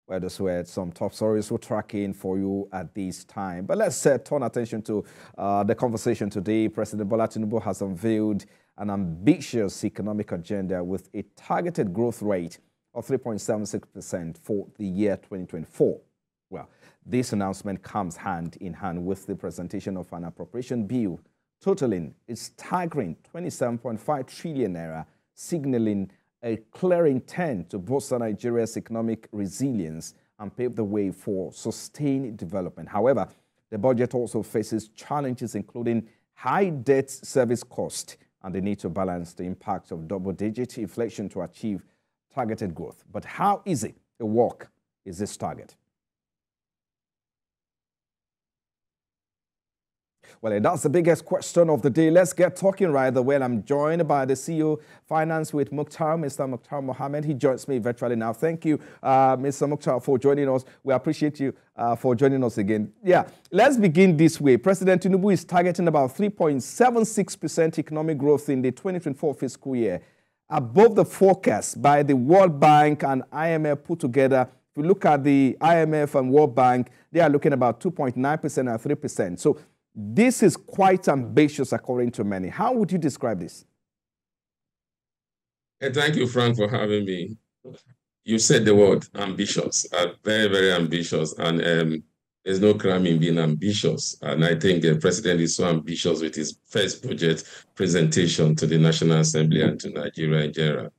Well, those were some top stories we're tracking for you at this time. But let's turn attention to the conversation today. President Bola Tinubu has unveiled an ambitious economic agenda with a targeted growth rate of 3.76% for the year 2024. Well, this announcement comes hand in hand with the presentation of an appropriation bill totaling a staggering 27.5 trillion naira, signaling a clear intent to bolster Nigeria's economic resilience and pave the way for sustained development. However, the budget also faces challenges including high debt service cost and the need to balance the impact of double-digit inflation to achieve targeted growth. But how easy a walk is this target? Well, that's the biggest question of the day. Let's get talking right away. I'm joined by the CEO Finance with Mukhtar, Mr. Mukhtar Mohammed. He joins me virtually now. Thank you, Mr. Mukhtar, for joining us. We appreciate you for joining us again. Yeah, let's begin this way. President Tinubu is targeting about 3.76% economic growth in the 2024 fiscal year, above the forecast by the World Bank and IMF put together. If you look at the IMF and World Bank, they are looking about 2.9% and 3%. So this is quite ambitious, according to many. How would you describe this? Thank you, Frank, for having me. You said the word ambitious, very, very ambitious, and there's no crime in being ambitious. And I think the president is so ambitious with his first budget presentation to the National Assembly and to Nigeria in general.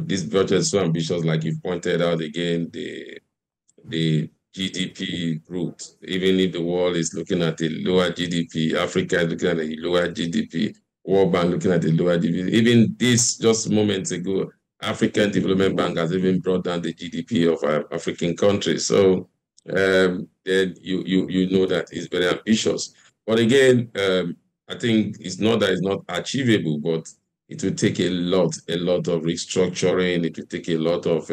This budget is so ambitious, like you pointed out again, the GDP growth. Even if the world is looking at a lower GDP, Africa is looking at a lower GDP, World Bank looking at a lower GDP. Even this, just moments ago, African Development Bank has even brought down the GDP of African countries. So then you know that it's very ambitious. But again, I think it's not that it's not achievable, but it will take a lot of restructuring. It will take a lot of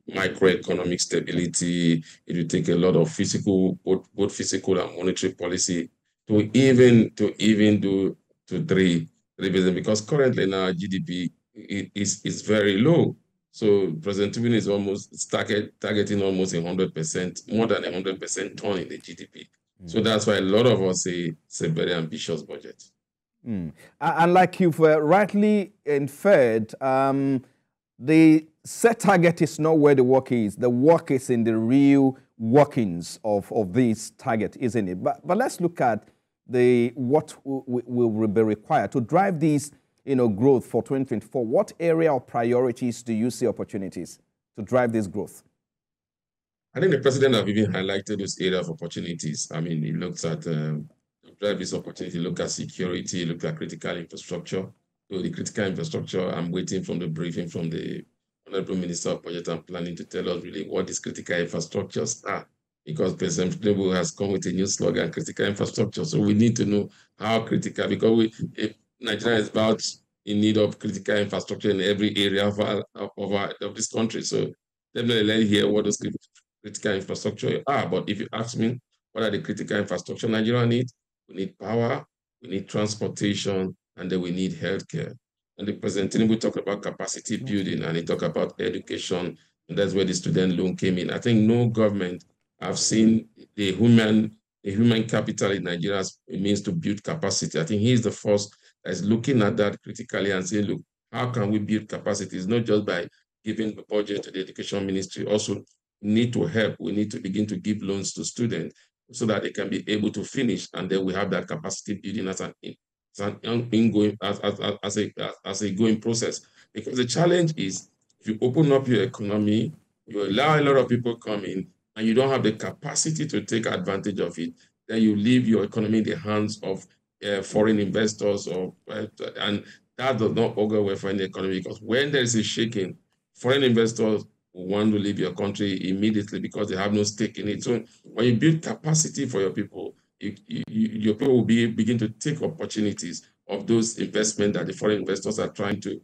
microeconomic stability. It will take a lot of both physical and monetary policy to even do to 3%, because currently now GDP is very low. So President Tinubu is almost targeting almost 100%, more than 100% turn in the GDP. So that's why a lot of us say it's a very ambitious budget. And like you've rightly inferred, the set target is not where the work is. The work is in the real workings of this target, isn't it? But let's look at what will be required to drive this growth for 2024. What area of priorities do you see opportunities to drive this growth? I think the president have even highlighted this area of opportunities. I mean, he looks at drive this opportunity, look at security, look at critical infrastructure. So the critical infrastructure, I'm waiting from the briefing from the Honorable Minister of Budget and Planning to tell us really what these critical infrastructures are. Because President Tinubu has come with a new slogan, critical infrastructure. So we need to know how critical, because Nigeria is about in need of critical infrastructure in every area of this country. So definitely let me hear what those critical infrastructure are. But if you ask me, what are the critical infrastructure Nigeria needs? We need power, we need transportation, and then we need healthcare. And the President Tinubu talked about capacity building, and he talked about education, and that's where the student loan came in. I think no government have seen the human capital in Nigeria as a means to build capacity. I think he is the first that is looking at that critically and saying, look, how can we build capacity? It's not just by giving the budget to the education ministry. Also, we need to help. We need to begin to give loans to students so that they can be able to finish, and then we have that capacity building as a going process. Because the challenge is, if you open up your economy, you allow a lot of people come in, and you don't have the capacity to take advantage of it, then you leave your economy in the hands of foreign investors, and that does not augur well for any economy, because when there is a shaking, foreign investors want to leave your country immediately because they have no stake in it. So when you build capacity for your people, your people will begin to take opportunities of those investments that the foreign investors are trying to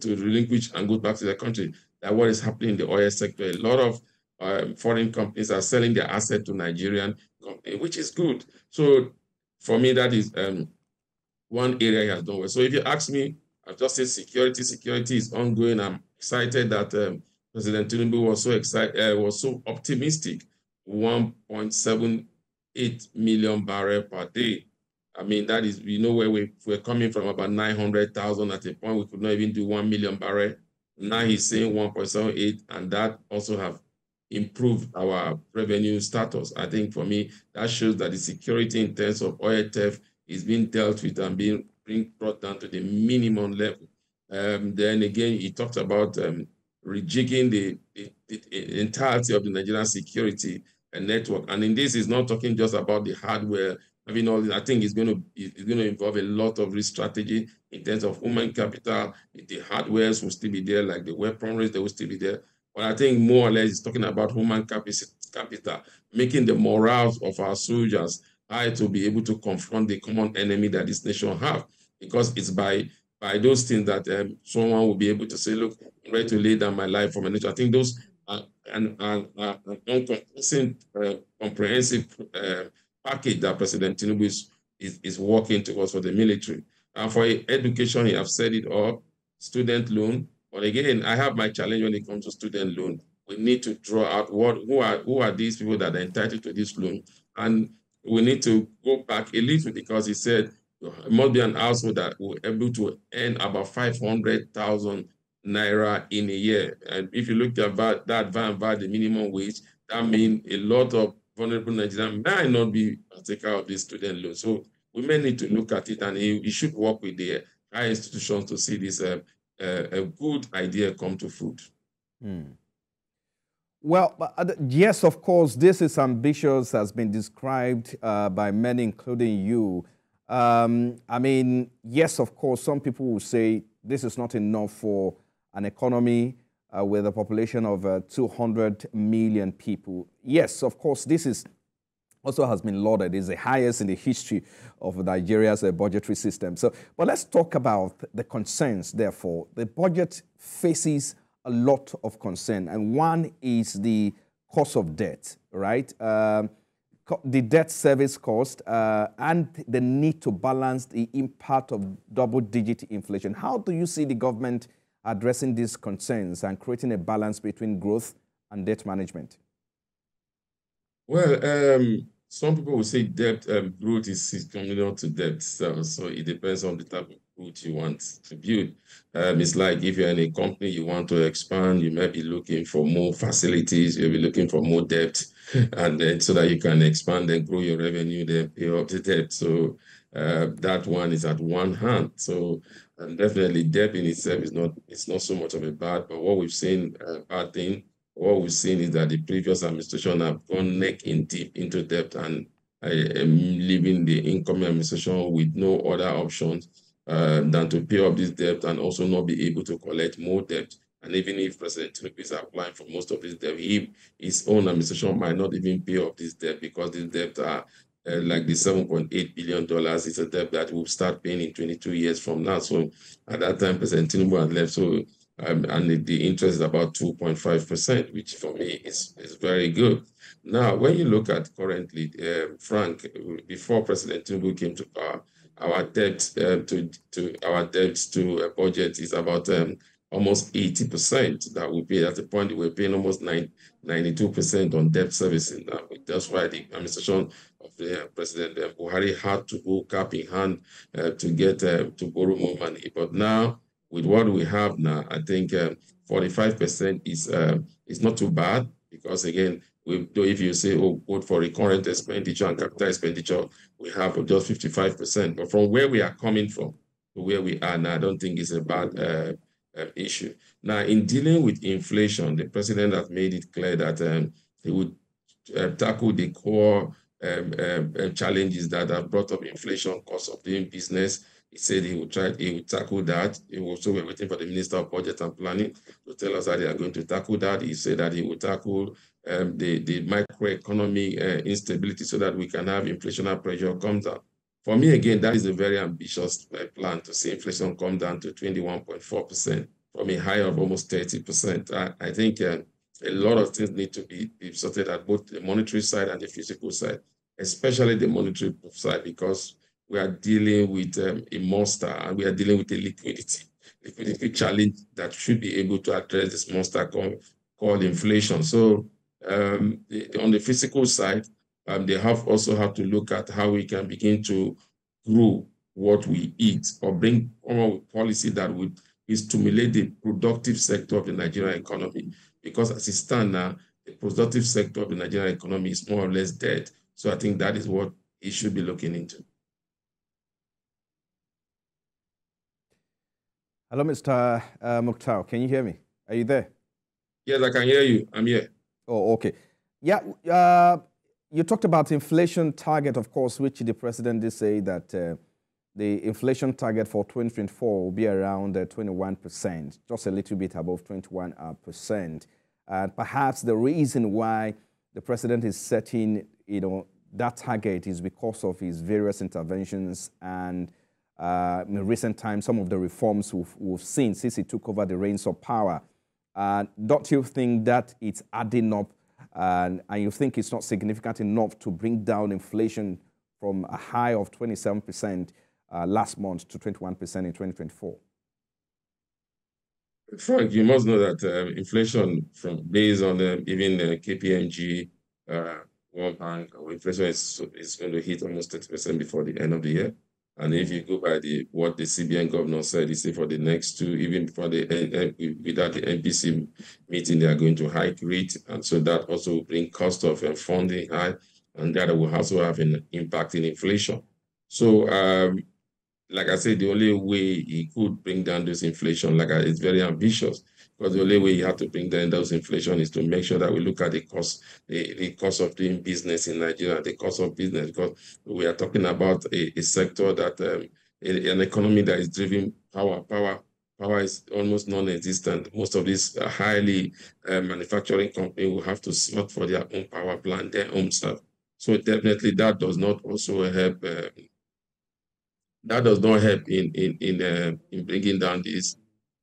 relinquish and go back to their country. That's what is happening in the oil sector. A lot of foreign companies are selling their asset to Nigerian companies, which is good. So for me, that is one area he has done well. So if you ask me, I've just said security. Security is ongoing. I'm excited that President Tinubu was so excited, was so optimistic, 1.78 million barrel per day. I mean, that is, we know where we're coming from, about 900,000 at a point. We could not even do 1 million barrel. Now he's saying 1.78, and that also have improved our revenue status. I think for me, that shows that the security in terms of oil theft is being dealt with and being brought down to the minimum level. Then again, he talked about rejigging the entirety of the Nigerian security network. And in this, he's not talking just about the hardware. I mean, all I think it's going to involve a lot of risk strategy in terms of human capital. The hardwares will still be there, like the weaponry, they will still be there. But I think more or less it's talking about human capital, making the morals of our soldiers high to be able to confront the common enemy that this nation have. Because it's by those things that someone will be able to say, look, I'm ready to lay down my life for my nation. I think those are an comprehensive package that President Tinubu is working towards for the military. And for education, he have set it up, student loan. But again, I have my challenge when it comes to student loan. We need to draw out who are these people that are entitled to this loan. And we need to go back a little because he said it must be an household that will be able to earn about 500,000 naira in a year. And if you look at that the minimum wage, that means a lot of vulnerable Nigerians might not be partaker of this student loan. So we may need to look at it, and he should work with the higher institutions to see this a good idea come to fruit. Well, yes, of course, this is ambitious, has been described by many, including you. I mean, yes, of course, some people will say this is not enough for an economy with a population of 200 million people. Yes, of course, this is also has been lauded. It's the highest in the history of Nigeria's budgetary system. So, but let's talk about the concerns, therefore. The budget faces a lot of concern, and one is the cost of debt, right? The debt service cost and the need to balance the impact of double-digit inflation. How do you see the government addressing these concerns and creating a balance between growth and debt management? Well, some people will say debt growth is coming to debt, so it depends on the type of growth you want to build. It's like if you're in a company, you want to expand, you might be looking for more facilities, you'll be looking for more debt, and then so that you can expand and grow your revenue, then pay off the debt. So that one is at one hand. So definitely debt in itself it's not so much of a bad, but what we've seen bad thing. What we've seen is that the previous administration have gone neck in deep into debt and leaving the incoming administration with no other options than to pay up this debt and also not be able to collect more debt. And even if President Tinubu is applying for most of this debt, his own administration might not even pay up this debt because this debt are like the $7.8 billion is a debt that will start paying in 22 years from now. So at that time, President Tinubu had left. So and the interest is about 2.5%, which for me is very good. Now, when you look at currently, Frank, before President Tinubu came to power, our debt to budget is about almost 80% that we pay. At the point we're paying almost 92% on debt servicing. That's why the administration of the President Buhari had to go cap in hand to get to borrow more money. But now, with what we have now, I think 45% is not too bad because again, if you say, oh, both for recurrent expenditure and capital expenditure, we have just 55%. But from where we are coming from to where we are now, I don't think it's a bad issue. Now, in dealing with inflation, the president has made it clear that he would tackle the core challenges that have brought up inflation, cost of doing business. He said he would tackle that. So we're waiting for the Minister of Budget and Planning to tell us how they are going to tackle that. He said that he would tackle the macroeconomic instability so that we can have inflationary pressure come down. For me, again, that is a very ambitious plan to see inflation come down to 21.4% from a high of almost 30%. I think a lot of things need to be sorted at both the monetary side and the physical side, especially the monetary side, because we are dealing with a monster and we are dealing with a liquidity challenge that should be able to address this monster called inflation. So on the physical side, they have also had to look at how we can begin to grow what we eat or bring a policy that would stimulate the productive sector of the Nigerian economy. Because as it stands now, the productive sector of the Nigerian economy is more or less dead. So I think that is what it should be looking into. Hello, Mr. Mukhtar. Can you hear me? Are you there? Yes, I can hear you. I'm here. Oh, okay. Yeah, you talked about inflation target, of course, which the president did say that the inflation target for 2024 will be around 21%, just a little bit above 21%. And perhaps the reason why the president is setting, that target is because of his various interventions and in recent times, some of the reforms we've seen since he took over the reins of power. Don't you think that it's adding up and you think it's not significant enough to bring down inflation from a high of 27% last month to 21% in 2024? Frank, you must know that inflation based on even KPMG, World Bank, inflation is going to hit almost 30% before the end of the year. And if you go by what the CBN governor said, he said for the next two, even before without the NPC meeting, they are going to hike rate. And so that also will bring cost of funding high, and that will also have an impact in inflation. So, like I said, the only way he could bring down this inflation, it's very ambitious, because the only way you have to bring down those inflation is to make sure that we look at the cost of doing business in Nigeria, the cost of business, because we are talking about a sector that, an economy that is driven power. Power is almost non-existent. Most of these highly manufacturing companies will have to sort for their own power plant, their own stuff. So definitely that does not also help. That does not help in bringing down these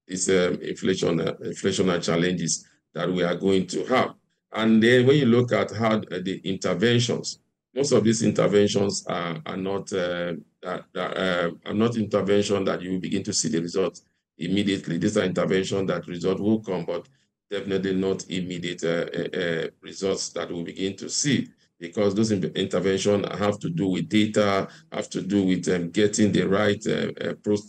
inflationary challenges that we are going to have. And then when you look at how the interventions, most of these interventions are not intervention that you will begin to see the results immediately. These are interventions that result will come, but definitely not immediate results that we'll begin to see, because those interventions have to do with data, have to do with getting the right,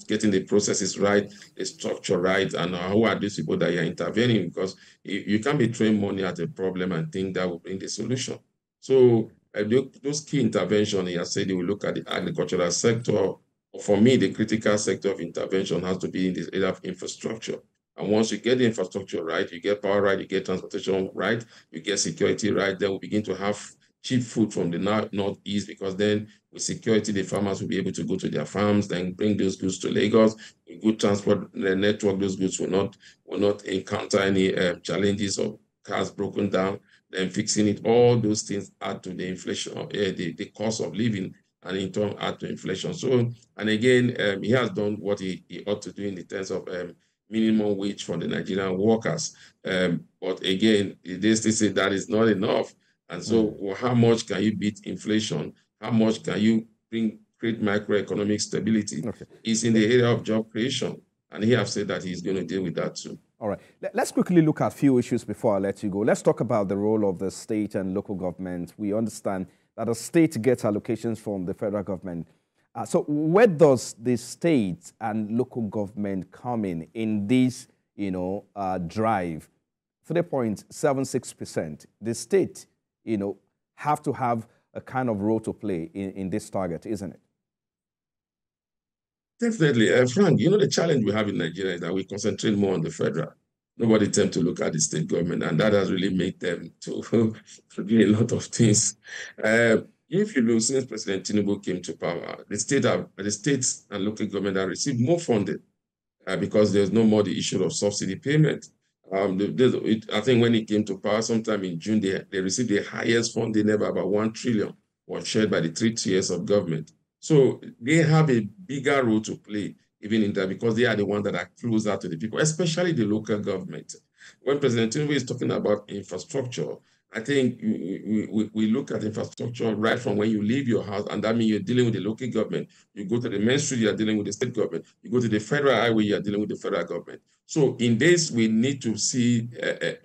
getting the processes right, the structure right, and who are these people that you're intervening, because you can't be throwing money at a problem and think that will bring the solution. So those key interventions, I said, they will look at the agricultural sector. For me, the critical sector of intervention has to be in this area of infrastructure. And once you get the infrastructure right, you get power right, you get transportation right, you get security right, then we begin to have cheap food from the northeast, because then with security, the farmers will be able to go to their farms, then bring those goods to Lagos. With good transport network, those goods will not encounter any challenges of cars broken down, then fixing it. All those things add to the inflation, the cost of living, and in turn add to inflation. So, and again, he has done what he ought to do in the terms of minimum wage for the Nigerian workers. But again, they still say that is not enough. And so how much can you beat inflation? How much can you create macroeconomic stability? Okay. It's in the area of job creation. And he has said that he's going to deal with that too. All right. Let's quickly look at a few issues before I let you go. Let's talk about the role of the state and local government. We understand that the state gets allocations from the federal government. So where does the state and local government come in this, drive? 3.76%. The state, have to have a kind of role to play in this target, isn't it? Definitely. Frank, the challenge we have in Nigeria is that we concentrate more on the federal. Nobody tends to look at the state government, and that has really made them to do a lot of things. If you look, since President Tinubu came to power, the states and local government have received more funding because there's no more the issue of subsidy payment. I think when he came to power sometime in June, they received the highest funding ever, about 1 trillion, was shared by the 3 tiers of government. So they have a bigger role to play, even in that, because they are the ones that are closer to the people, especially the local government. When President Tinubu is talking about infrastructure, I think we look at infrastructure right from when you leave your house, and that means you're dealing with the local government. You go to the main street, you're dealing with the state government. You go to the federal highway, you're dealing with the federal government. So in this, we need to see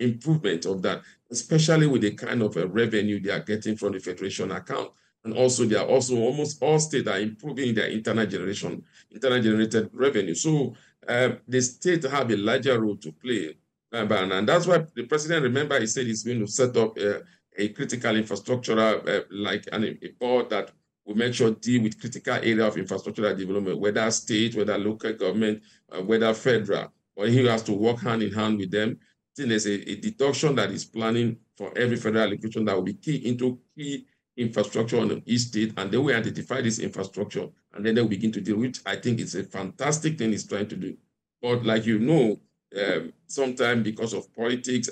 improvement of that, especially with the kind of revenue they are getting from the federation account. And also, they are also almost all states are improving their internal generated revenue. So the state have a larger role to play. And that's why the president, remember, he said he's going to set up a critical infrastructure, like a board that will make sure deal with critical area of infrastructural development, whether state, whether local government, whether federal. But he has to work hand in hand with them. I think there's a deduction that is planning for every federal allocation that will be key into key infrastructure on each state, and they will identify this infrastructure, and then they'll begin to deal, which I think is a fantastic thing he's trying to do. But like you know, sometimes because of politics,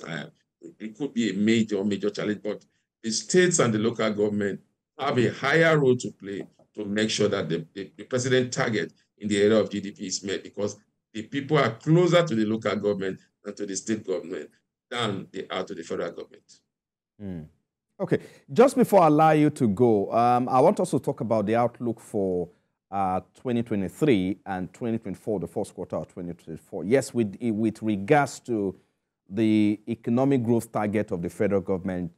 it could be a major challenge. But the states and the local government have a higher role to play to make sure that the president target in the area of GDP is met, because the people are closer to the local government and to the state government than they are to the federal government. Mm. Okay, just before I allow you to go, I want us to talk about the outlook for 2023 and 2024, the first quarter of 2024. Yes, with regards to the economic growth target of the federal government,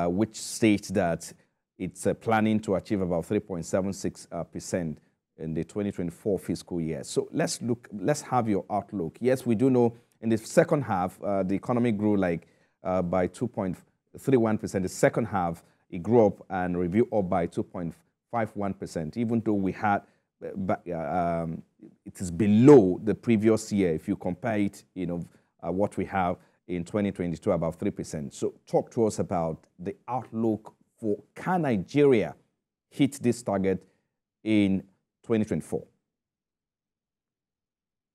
which states that it's planning to achieve about 3.76% in the 2024 fiscal year. So let's have your outlook. Yes, we do know in the second half, the economy grew like by 2.31%. The second half, it grew up and reviewed up by 2.51%, even though we had, it is below the previous year. If you compare it, what we have in 2022, about 3%. So talk to us about the outlook for, can Nigeria hit this target in 2024?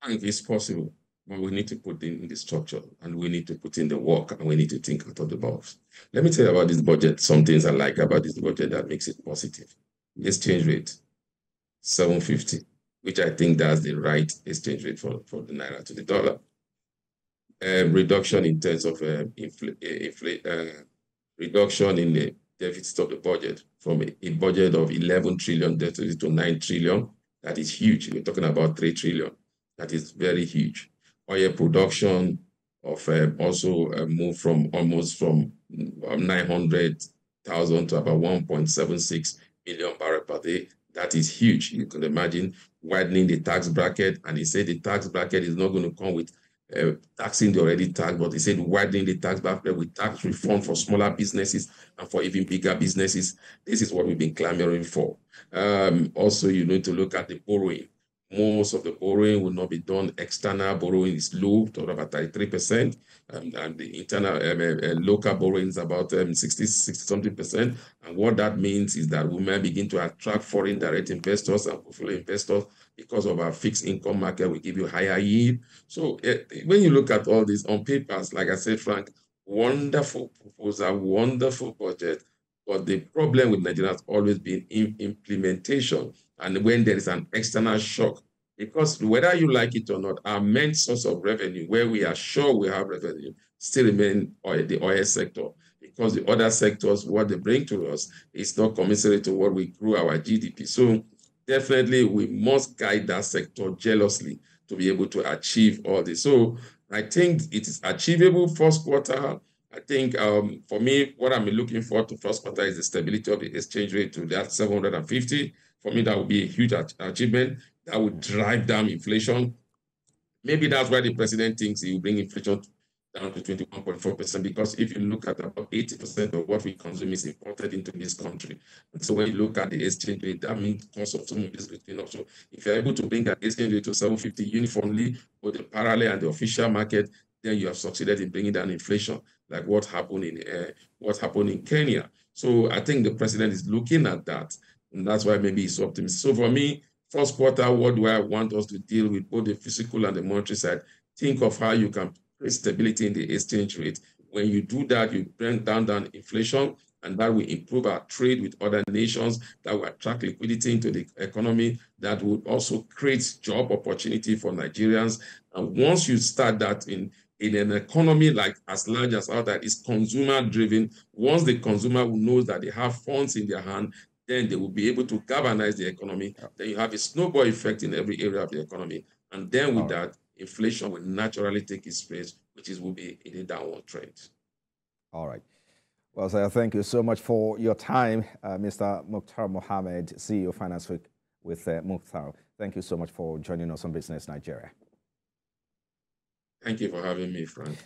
I think it's possible, but we need to put in the structure, and we need to put in the work, and we need to think out of the box. Let me tell you about this budget. Some things I like about this budget that makes it positive. The exchange rate, 750, which I think that's the right exchange rate for the naira to the dollar. Reduction in terms of reduction in the deficit of the budget from a budget of 11 trillion deficit to 9 trillion. That is huge. We're talking about 3 trillion. That is very huge. Oil production of also moved from almost from 900,000 to about 1.76 million barrels per day. That is huge. You can imagine widening the tax bracket, and he said the tax bracket is not going to come with taxing the already taxed, but he said widening the tax bracket with tax reform for smaller businesses and for even bigger businesses. This is what we've been clamoring for. Also, you need to look at the borrowing. Most of the borrowing will not be done. External borrowing is low, to about 33%, and the internal local borrowing is about 60-something%. And what that means is that we might begin to attract foreign direct investors and portfolio investors because of our fixed income market. We give you higher yield. So when you look at all this on papers, like I said, Frank, wonderful proposal, wonderful budget. But the problem with Nigeria has always been in implementation. And when there is an external shock, because whether you like it or not, our main source of revenue, where we are sure we have revenue, still remain the oil sector. Because the other sectors, what they bring to us is not commensurate to what we grew our GDP. So definitely we must guide that sector jealously to be able to achieve all this. So I think it is achievable first quarter. I think for me, what I'm looking for to first quarter is the stability of the exchange rate to that 750. For me, that would be a huge achievement. That would drive down inflation. Maybe that's why the president thinks he will bring inflation down to 21.4%, because if you look at about 80% of what we consume is imported into this country. And so when you look at the exchange rate, that means cost of some of this going up. So if you're able to bring that exchange rate to 750 uniformly, both the parallel and the official market, then you have succeeded in bringing down inflation, like what happened in Kenya. So I think the president is looking at that, and that's why maybe he's optimistic. So for me, first quarter, what do I want us to deal with, both the physical and the monetary side? Think of how you can create stability in the exchange rate. When you do that, you bring down inflation, and that will improve our trade with other nations, that will attract liquidity into the economy, that will also create job opportunity for Nigerians. And once you start that in in an economy like as large as ours that is consumer driven, once the consumer knows that they have funds in their hand, then they will be able to galvanize the economy. Then you have a snowball effect in every area of the economy. And then with that, inflation will naturally take its place, will be in a downward trend. All right. Well, sir, thank you so much for your time, Mr. Mukhtar Mohammed, CEO Finance Week with Mukhtar. Thank you so much for joining us on Business Nigeria. Thank you for having me, Frank.